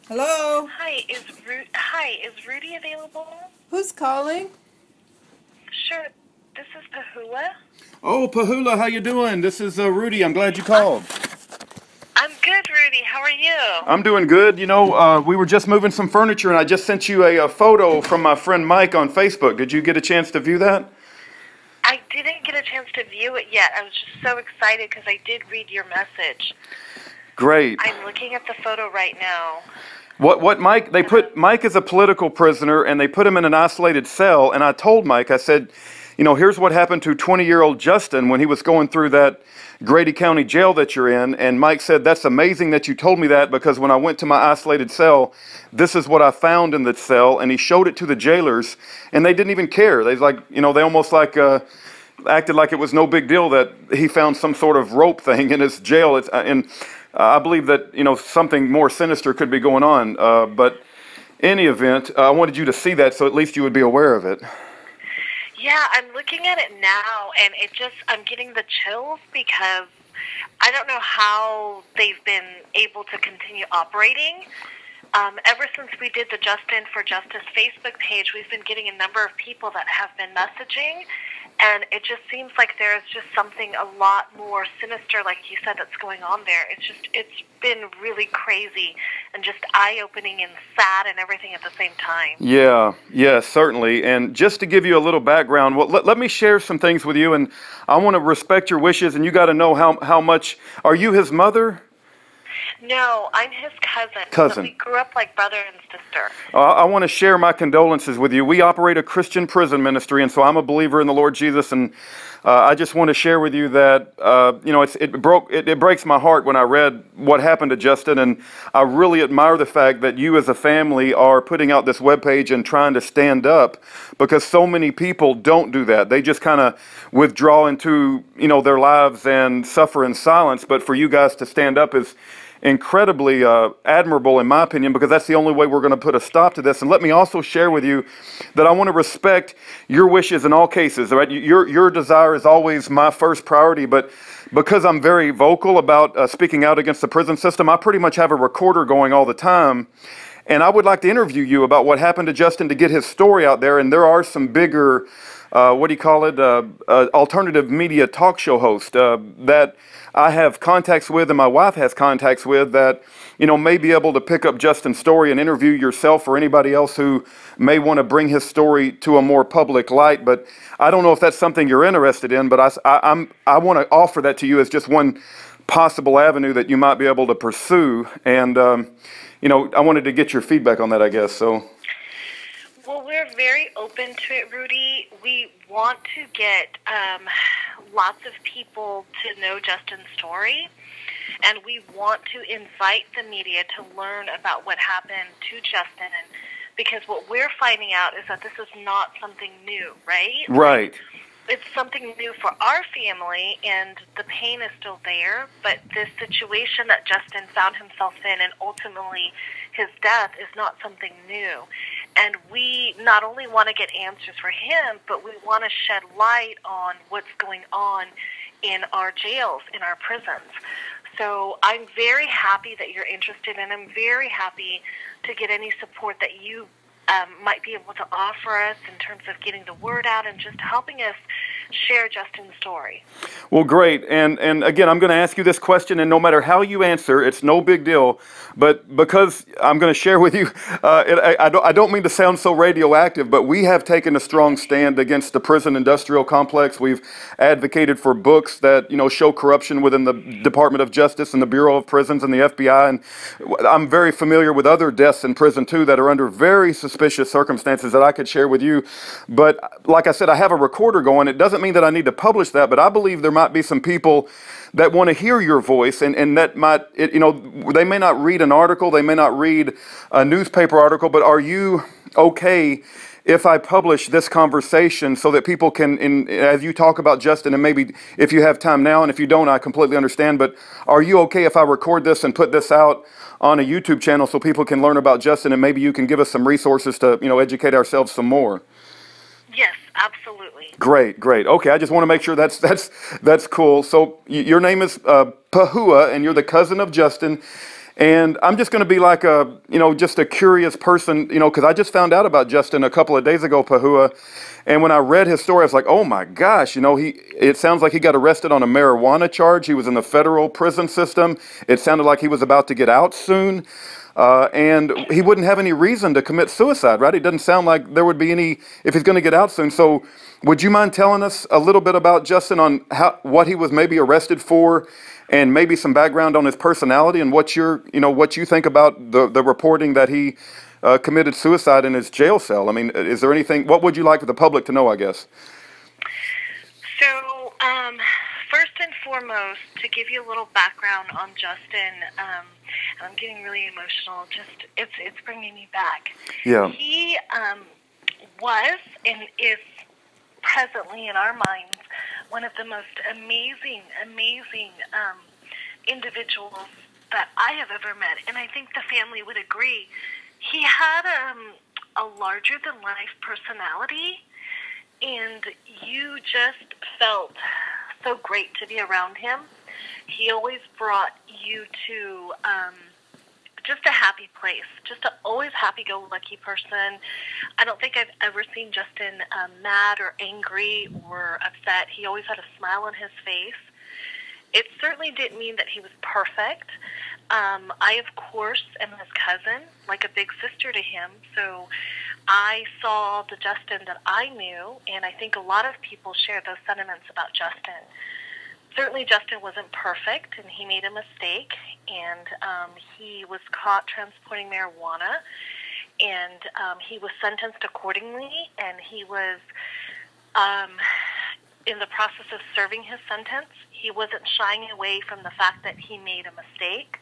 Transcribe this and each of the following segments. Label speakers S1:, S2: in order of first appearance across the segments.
S1: Hello?
S2: Hi, is Rudy available?
S1: Who's calling?
S2: Sure. This is Pahoua.
S3: Oh, Pahoua, how you doing? This is Rudy. I'm glad you
S2: I'm,
S3: called.
S2: I'm good, Rudy. How are you?
S3: I'm doing good. You know, we were just moving some furniture, and I just sent you a photo from my friend Mike on Facebook. Did you get a chance to view that?
S2: I didn't get a chance to view it yet. I was just so excited because I did read your message.
S3: Great.
S2: I'm looking at the photo right now.
S3: What Mike, they put, Mike is a political prisoner, and they put him in an isolated cell, and I told Mike, I said, you know, here's what happened to 20-year-old Justin when he was going through that Grady County jail that you're in, and Mike said, that's amazing that you told me that, because when I went to my isolated cell, this is what I found in the cell, and he showed it to the jailers, and they didn't even care. They like, you know, they almost like acted like it was no big deal that he found some sort of rope thing in his jail. I believe that, you know, something more sinister could be going on, but in any event, I wanted you to see that so at least you would be aware of it.
S2: Yeah, I'm looking at it now, and I'm getting the chills because I don't know how they've been able to continue operating. Ever since we did the Justin for Justice Facebook page, we've been getting a number of people that have been messaging, and it just seems like there's just something a lot more sinister, like you said, that's going on there. It's been really crazy and just eye-opening and sad and everything at the same time.
S3: Yeah, certainly. And just to give you a little background, well, let me share some things with you, and I want to respect your wishes, and you got to know how much, are you his mother?
S2: No, I'm his cousin.
S3: Cousin.
S2: But we grew up like brother and sister.
S3: I want to share my condolences with you. We operate a Christian prison ministry, and so I'm a believer in the Lord Jesus, and I just want to share with you that, you know, it breaks my heart when I read what happened to Justin, and I really admire the fact that you as a family are putting out this webpage and trying to stand up, because so many people don't do that. They just kind of withdraw into, you know, their lives and suffer in silence, but for you guys to stand up is incredibly admirable in my opinion, because that's the only way we're going to put a stop to this. And let me also share with you that I want to respect your wishes in all cases. Right? Your desire is always my first priority, but because I'm very vocal about speaking out against the prison system, I pretty much have a recorder going all the time. And I would like to interview you about what happened to Justin to get his story out there. And there are some bigger, what do you call it, alternative media talk show hosts that I have contacts with, and my wife has contacts with, that, you know, may be able to pick up Justin's story and interview yourself or anybody else who may want to bring his story to a more public light. But I don't know if that's something you're interested in, but I want to offer that to you as just one possible avenue that you might be able to pursue. And, you know, I wanted to get your feedback on that, I guess. So.
S2: Well, we're very open to it, Rudy. We want to get lots of people to know Justin's story, and we want to invite the media to learn about what happened to Justin, and because what we're finding out is that this is not something new, right?
S3: Right.
S2: It's something new for our family, and the pain is still there, but this situation that Justin found himself in and ultimately his death is not something new. And we not only want to get answers for him, but we want to shed light on what's going on in our jails, in our prisons. So I'm very happy that you're interested, and I'm very happy to get any support that you might be able to offer us in terms of getting the word out and just helping us share Justin's story.
S3: Well, great. And again, I'm going to ask you this question, and no matter how you answer, it's no big deal. But because I'm going to share with you, I don't mean to sound so radioactive, but we have taken a strong stand against the prison industrial complex. We've advocated for books that, you know, show corruption within the Department of Justice and the Bureau of Prisons and the FBI. And I'm very familiar with other deaths in prison, too, that are under very suspicious circumstances that I could share with you. But like I said, I have a recorder going. It doesn't mean that I need to publish that, but I believe there might be some people that want to hear your voice, and that might, you know, they may not read an article, they may not read a newspaper article, but are you okay if I publish this conversation so that people can, as you talk about Justin, and maybe if you have time now, and if you don't, I completely understand, but are you okay if I record this and put this out on a YouTube channel so people can learn about Justin, and maybe you can give us some resources to, you know, educate ourselves some more?
S2: Yes, absolutely.
S3: Great. Okay, I just want to make sure that's cool. So your name is Pahoua, and you're the cousin of Justin. And I'm just going to be like a, just a curious person, because I just found out about Justin a couple of days ago, Pahoua. And when I read his story, I was like, oh my gosh, it sounds like he got arrested on a marijuana charge. He was in the federal prison system. It sounded like he was about to get out soon. And he wouldn't have any reason to commit suicide, right? It doesn't sound like there would be any, if he's going to get out soon. So would you mind telling us a little bit about Justin on what he was maybe arrested for, and maybe some background on his personality and what you think about the reporting that he committed suicide in his jail cell? I mean, is there anything, what would you like for the public to know, I guess?
S2: So, first and foremost, to give you a little background on Justin, and I'm getting really emotional, it's bringing me back.
S3: Yeah.
S2: He was and is presently in our minds one of the most amazing individuals that I have ever met, and I think the family would agree. He had a larger-than-life personality, and you just felt so great to be around him. He always brought you to just a happy place, just an always happy-go-lucky person. I don't think I've ever seen Justin mad or angry or upset. He always had a smile on his face. It certainly didn't mean that he was perfect. I, of course, am his cousin, like a big sister to him, so I saw the Justin that I knew, and I think a lot of people share those sentiments about Justin. Certainly Justin wasn't perfect, and he made a mistake, and he was caught transporting marijuana, and he was sentenced accordingly, and he was in the process of serving his sentence. He wasn't shying away from the fact that he made a mistake.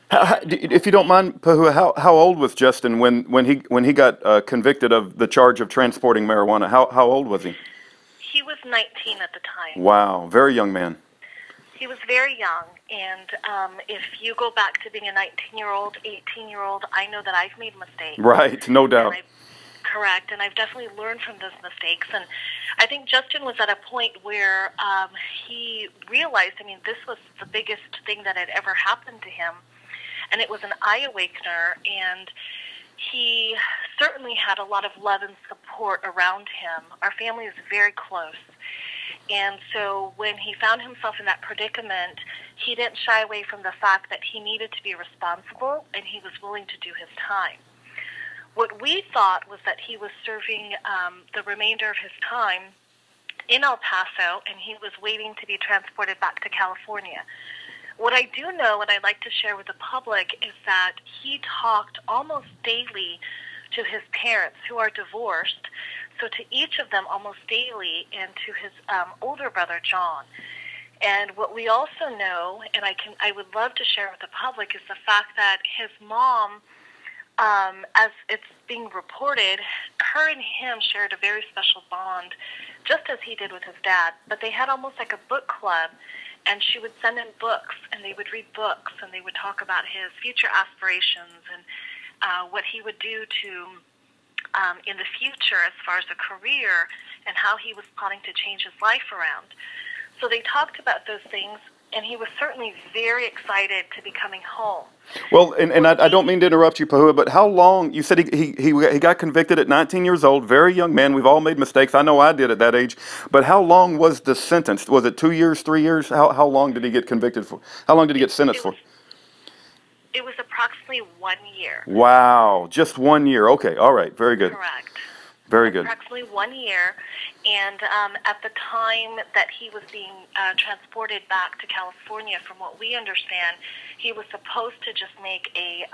S3: If you don't mind, Pahoua, how old was Justin when he got convicted of the charge of transporting marijuana? How old was he?
S2: He was 19 at the time.
S3: Wow, very young man.
S2: He was very young, and if you go back to being a 19-year-old, 18-year-old, I know that I've made mistakes.
S3: Right, no doubt.
S2: Correct, and I've definitely learned from those mistakes. And I think Justin was at a point where he realized, this was the biggest thing that had ever happened to him, and it was an eye-awakener, and he certainly had a lot of love and support around him. Our family is very close. And so when he found himself in that predicament, he didn't shy away from the fact that he needed to be responsible, and he was willing to do his time. What we thought was that he was serving the remainder of his time in El Paso, and he was waiting to be transported back to California. What I do know, and I'd like to share with the public, is that he talked almost daily to his parents, who are divorced, so to each of them almost daily, and to his older brother, John. And what we also know, and I would love to share with the public, is the fact that his mom, as it's being reported, her and him shared a very special bond, just as he did with his dad. But they had almost like a book club, and she would send him books, and they would read books, and they would talk about his future aspirations and what he would do to in the future as far as a career, and how he was planning to change his life around. So they talked about those things, and he was certainly very excited to be coming home.
S3: Well, and I don't mean to interrupt you, Pahoua, but how long, you said he got convicted at 19 years old, very young man. We've all made mistakes. I know I did at that age. But how long was the sentence? Was it 2 years, 3 years? How long did he get convicted for? How long did he get sentenced for?
S2: It was approximately 1 year.
S3: Wow, just 1 year. Okay, all right, very good.
S2: Correct.
S3: Very good.
S2: Approximately 1 year, and at the time that he was being transported back to California, from what we understand, he was supposed to just make a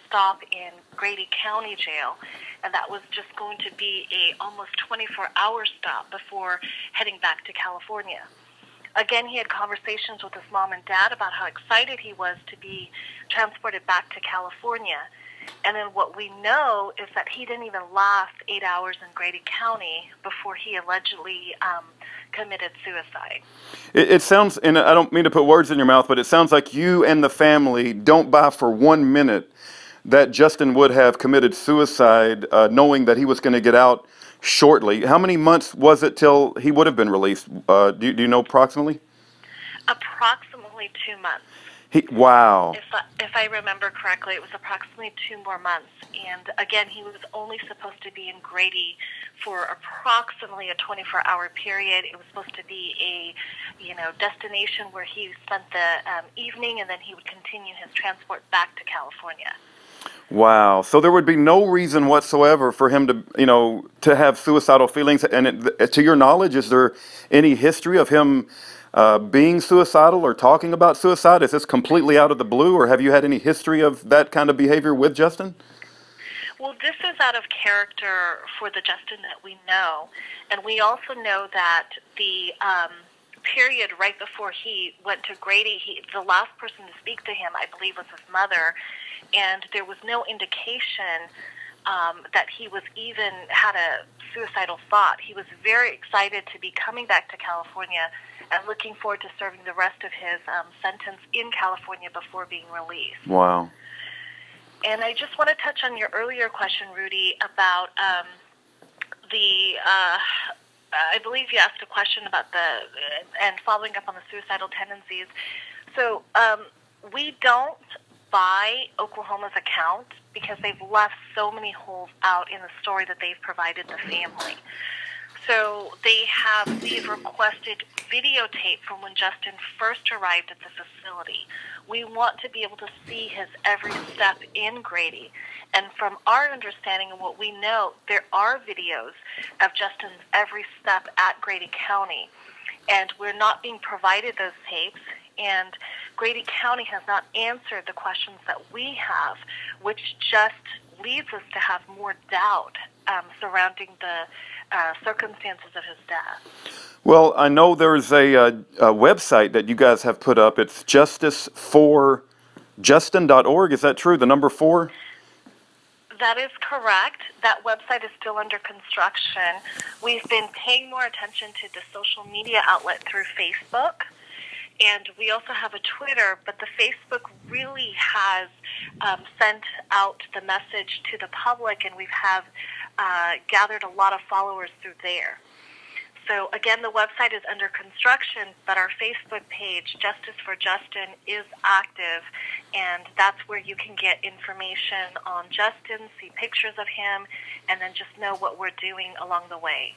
S2: stop in Grady County Jail, and that was just going to be a almost 24-hour stop before heading back to California. Again, he had conversations with his mom and dad about how excited he was to be transported back to California. And then what we know is that he didn't even last 8 hours in Grady County before he allegedly committed suicide.
S3: It sounds, and I don't mean to put words in your mouth, but it sounds like you and the family don't buy for 1 minute that Justin would have committed suicide, knowing that he was going to get out shortly. How many months was it till he would have been released? Do you know approximately?
S2: Approximately 2 months.
S3: Wow.
S2: If I remember correctly, it was approximately 2 more months. And again, he was only supposed to be in Grady for approximately a 24-hour period. It was supposed to be a, destination where he spent the evening, and then he would continue his transport back to California.
S3: Wow. So there would be no reason whatsoever for him to, to have suicidal feelings. And to your knowledge, is there any history of him being suicidal or talking about suicide? Is this completely out of the blue, or have you had any history of that kind of behavior with Justin?
S2: Well, this is out of character for the Justin that we know. And we also know that the period right before he went to Grady, the last person to speak to him, I believe, was his mother. And there was no indication that he was even had a suicidal thought. He was very excited to be coming back to California and looking forward to serving the rest of his sentence in California before being released.
S3: Wow. And
S2: I just want to touch on your earlier question, Rudy, about I believe you asked a question about and following up on the suicidal tendencies. So we don't buy Oklahoma's account because they've left so many holes out in the story that they've provided the family. So they've requested videotape from when Justin first arrived at the facility. We want to be able to see his every step in Grady. And from our understanding and what we know, there are videos of Justin's every step at Grady County. And we're not being provided those tapes. And Grady County has not answered the questions that we have, which just leads us to have more doubt surrounding the circumstances of his death.
S3: Well, I know there's a website that you guys have put up. It's justiceforjustin.org. Is that true? The number 4?
S2: That is correct. That website is still under construction. We've been paying more attention to the social media outlet through Facebook. And we also have a Twitter, but the Facebook really has sent out the message to the public, and we've gathered a lot of followers through there. So again, the website is under construction, but our Facebook page, Justice for Justin, is active, and that's where you can get information on Justin, see pictures of him, and then just know what we're doing along the way.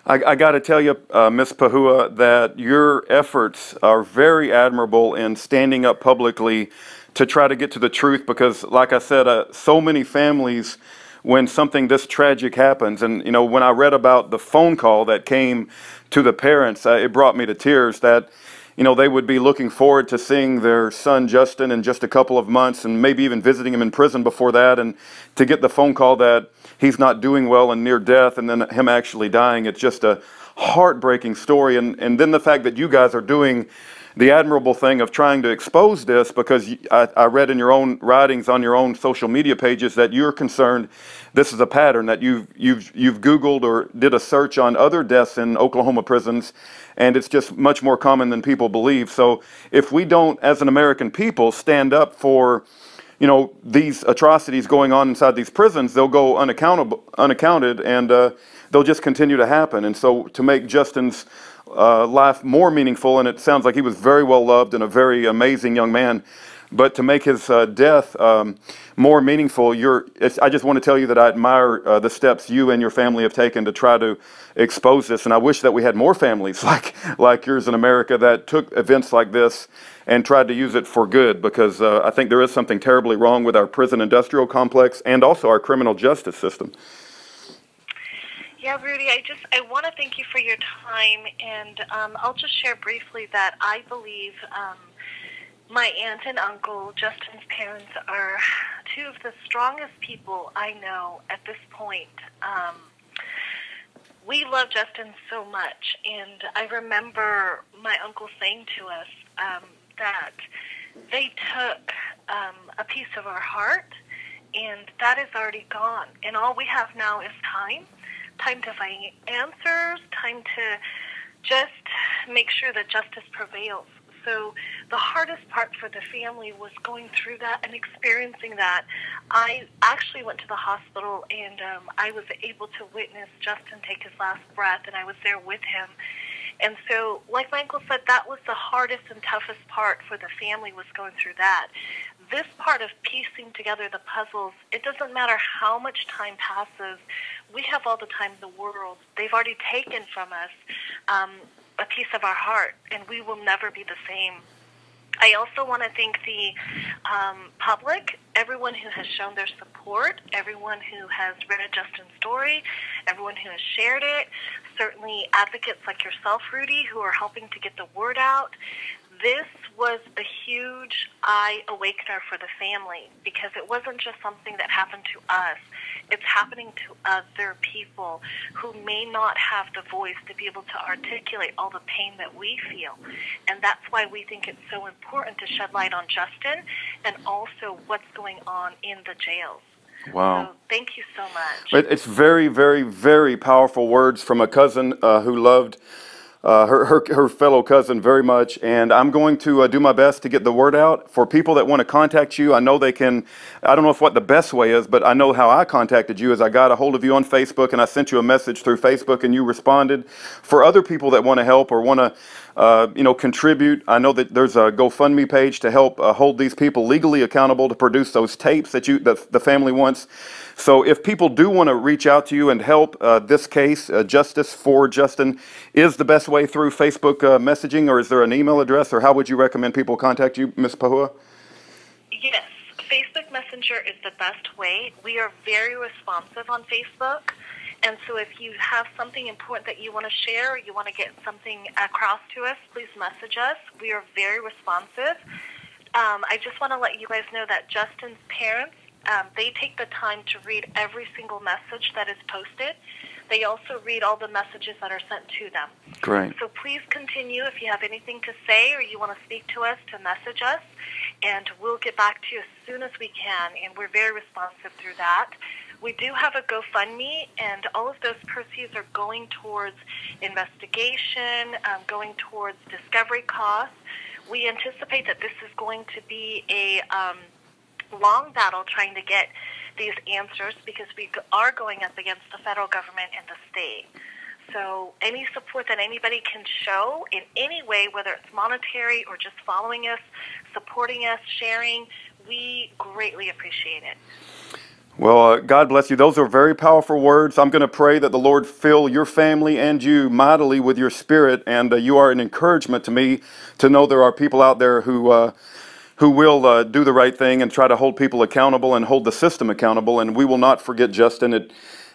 S3: I got to tell you, Ms. Pahoua, that your efforts are very admirable in standing up publicly to try to get to the truth, because, like I said, so many families, when something this tragic happens, and when I read about the phone call that came to the parents, it brought me to tears that they would be looking forward to seeing their son Justin in just a couple of months, and maybe even visiting him in prison before that, and to get the phone call that he's not doing well and near death, and then him actually dying. It's just a heartbreaking story. And then the fact that you guys are doing the admirable thing of trying to expose this, because I read in your own writings on your own social media pages that you're concerned this is a pattern, that you've Googled or did a search on other deaths in Oklahoma prisons, and it's just much more common than people believe. So if we don't, as an American people, stand up for these atrocities going on inside these prisons, they'll go unaccounted, and they'll just continue to happen. And so to make Justin's life more meaningful, and it sounds like he was very well loved and a very amazing young man, but to make his death more meaningful, I just want to tell you that I admire the steps you and your family have taken to try to expose this, and I wish that we had more families like yours in America that took events like this and tried to use it for good, because I think there is something terribly wrong with our prison industrial complex and also our criminal justice system.
S2: Yeah, Rudy, I want to thank you for your time, and I'll just share briefly that I believe my aunt and uncle, Justin's parents, are two of the strongest people I know at this point. We love Justin so much, and I remember my uncle saying to us that they took a piece of our heart, and that is already gone. And all we have now is time to find answers, time to just make sure that justice prevails. So the hardest part for the family was going through that and experiencing that. I actually went to the hospital, and I was able to witness Justin take his last breath, and I was there with him. And so, like my uncle said, that was the hardest and toughest part for the family, was going through that. This part of piecing together the puzzles, it doesn't matter how much time passes. We have all the time in the world. They've already taken from us a piece of our heart, and we will never be the same. I also want to thank the public, everyone who has shown their support, everyone who has read Justin's story, everyone who has shared it, certainly advocates like yourself, Rudy, who are helping to get the word out. This was a huge eye-awakener for the family, because it wasn't just something that happened to us. It's happening to other people who may not have the voice to be able to articulate all the pain that we feel. And that's why we think it's so important to shed light on Justin and also what's going on in the jails.
S3: Wow.
S2: So thank you so much.
S3: It's very, very, very powerful words from a cousin who loved her fellow cousin very much, and I'm going to do my best to get the word out. For people that want to contact you, I know they can, I don't know what the best way is, but I know how I contacted you is I got a hold of you on Facebook, and I sent you a message through Facebook, and you responded. For other people that want to help or want to contribute, I know that there's a GoFundMe page to help hold these people legally accountable to produce those tapes that the family wants. So if people do want to reach out to you and help this case, Justice for Justin, is the best way through Facebook messaging, or is there an email address, or how would you recommend people contact you, Ms. Pahoua?
S2: Yes, Facebook Messenger is the best way. We are very responsive on Facebook. And so if you have something important that you want to share, or you want to get something across to us, please message us. We are very responsive. I just want to let you guys know that Justin's parents, they take the time to read every single message that is posted. They also read all the messages that are sent to them.
S3: Great.
S2: So please continue, if you have anything to say or you want to speak to us, to message us, and we'll get back to you as soon as we can, and we're very responsive through that. We do have a GoFundMe, and all of those proceeds are going towards investigation, going towards discovery costs. We anticipate that this is going to be a long battle trying to get these answers, because we are going up against the federal government and the state. So any support that anybody can show in any way, whether it's monetary or just following us, supporting us, sharing, we greatly appreciate it.
S3: Well, God bless you. Those are very powerful words. I'm going to pray that the Lord fill your family and you mightily with your spirit, and you are an encouragement to me to know there are people out there who will do the right thing and try to hold people accountable and hold the system accountable. And we will not forget Justin.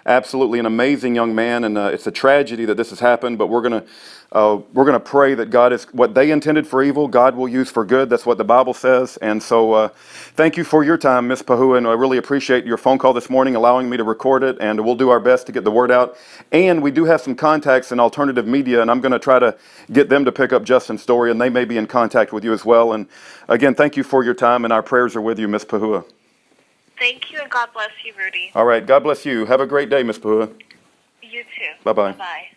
S3: Absolutely an amazing young man, and it's a tragedy that this has happened. But we're gonna pray that God is what they intended for evil, God will use for good. That's what the Bible says. And so, thank you for your time, Ms. Pahoua, and I really appreciate your phone call this morning, allowing me to record it. And we'll do our best to get the word out. And we do have some contacts in alternative media, and I'm going to try to get them to pick up Justin's story, and they may be in contact with you as well. And again, thank you for your time, and our prayers are with you, Ms. Pahoua.
S2: Thank you, and God bless you, Rudy.
S3: All right. God bless you. Have a great day, Ms. Pahoua.
S2: You too.
S3: Bye-bye.
S2: Bye-bye.